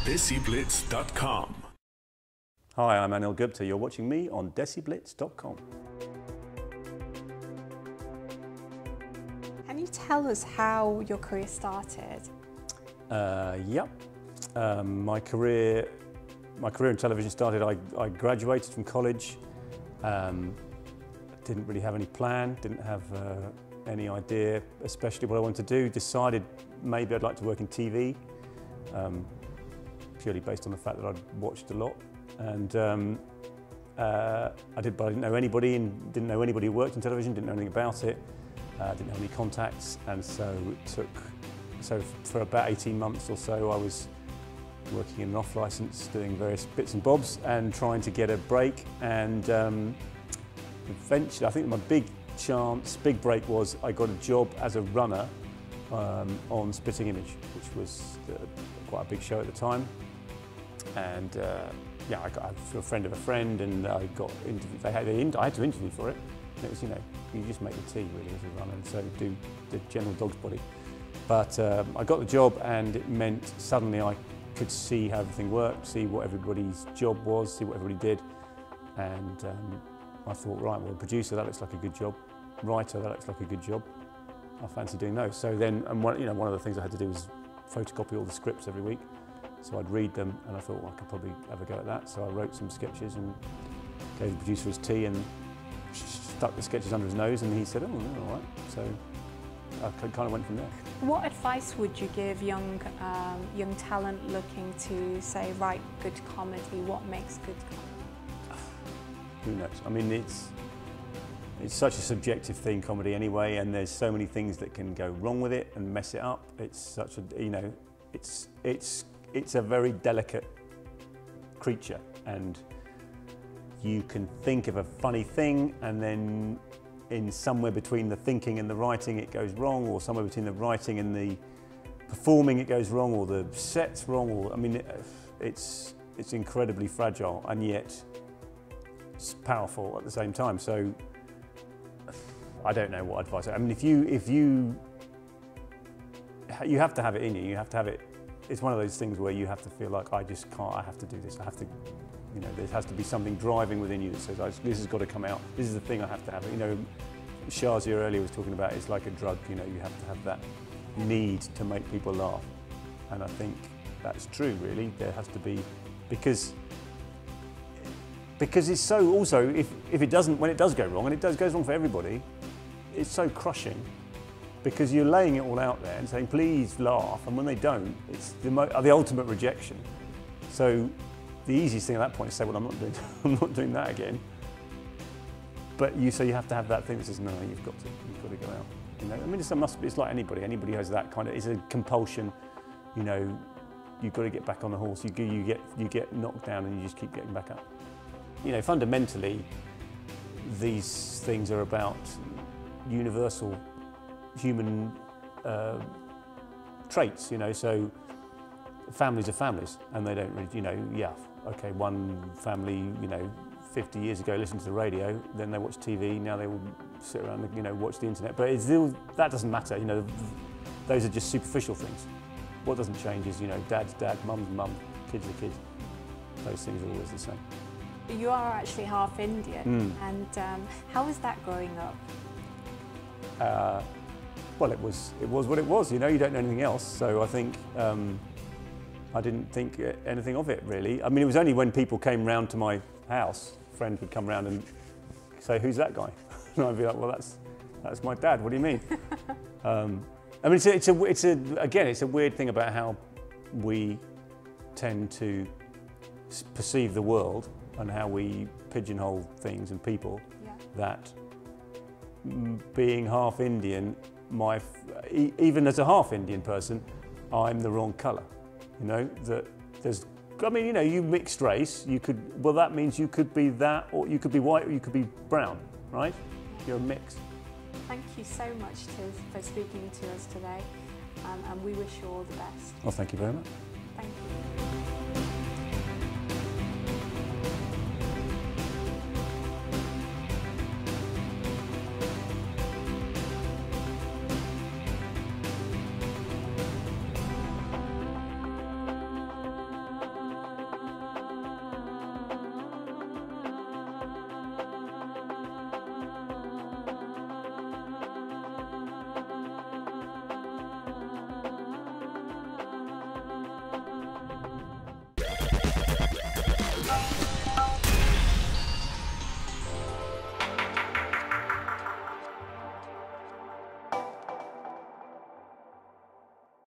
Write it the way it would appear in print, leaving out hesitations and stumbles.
DESIblitz.com. Hi, I'm Anil Gupta. You're watching me on DESIblitz.com. Can you tell us how your career started? Yep. My career in television started, I graduated from college. Didn't really have any plan, didn't have any idea, especially what I wanted to do. Decided maybe I'd like to work in TV, purely based on the fact that I'd watched a lot. And I didn't know anybody, and didn't know anybody who worked in television, didn't know anything about it, didn't have any contacts, and so for about 18 months or so I was working in an off licence, doing various bits and bobs and trying to get a break. And eventually, I think my big break was I got a job as a runner on Spitting Image, which was quite a big show at the time. And yeah, I got a friend of a friend, and I got interviewed. I had to interview for it. And it was, you know, you just make the tea really as a runner, and so do the general dog's body. But I got the job, and it meant suddenly I could see how everything worked, see what everybody's job was, see what everybody did. And I thought, right, well, producer, that looks like a good job. Writer, that looks like a good job. I fancy doing those. So then, and one of the things I had to do was photocopy all the scripts every week. So I'd read them, and I thought, well, I could probably have a go at that. So I wrote some sketches and gave the producer his tea and stuck the sketches under his nose, and he said, oh, yeah, all right. So I kind of went from there. What advice would you give young talent looking to, say, write good comedy? What makes good comedy? Who knows? I mean, it's such a subjective thing, comedy anyway, and there's so many things that can go wrong with it and mess it up. It's such a, you know, it's a very delicate creature, and you can think of a funny thing, and then in somewhere between the thinking and the writing it goes wrong, or somewhere between the writing and the performing it goes wrong, or the set's wrong, or I mean, it's incredibly fragile, and yet it's powerful at the same time. So I don't know what advice. I mean, if you have to have it in you. You have to have it. It's one of those things where you have to feel like, I just can't. I have to do this. I have to. You know, there has to be something driving within you that says, this has got to come out. This is the thing I have to have. You know, Shazia earlier was talking about it's like a drug. You know, you have to have that need to make people laugh, and I think that's true. Really, there has to be, because it's so. Also, if it doesn't, when it does go wrong, and it goes wrong for everybody, it's so crushing, because you're laying it all out there and saying, please laugh, and when they don't, it's the ultimate rejection. So the easiest thing at that point is to say, well, I'm not doing that again. But so you have to have that thing that says, no, you've got to go out. You know, I mean, it's like anybody who has that kind of, it's a compulsion. You know, you've got to get back on the horse. You get knocked down, and you just keep getting back up. You know, fundamentally, these things are about universal human traits. You know, so families are families, and they don't really, you know, yeah, okay, one family, you know, 50 years ago listened to the radio, then they watch TV, now they will sit around and, you know, watch the internet. But that doesn't matter, you know, those are just superficial things. What doesn't change is, you know, dad's dad, mum's mum, kids are kids. Those things are always the same. You are actually half Indian, and how was that growing up? Well, it was what it was, you know, you don't know anything else, so I think I didn't think anything of it, really. I mean, it was only when people came round to my house, friends would come round and say, who's that guy? And I'd be like, well, that's my dad, what do you mean? I mean, it's a weird thing about how we tend to perceive the world and how we pigeonhole things and people, yeah. That being half Indian, even as a half Indian person, I'm the wrong colour. You know, that there's, I mean, you know, you mixed race, well, that means you could be that, or you could be white, or you could be brown, right? You're a mix. Thank you so much for speaking to us today, and we wish you all the best. Well, thank you very much. Thank you.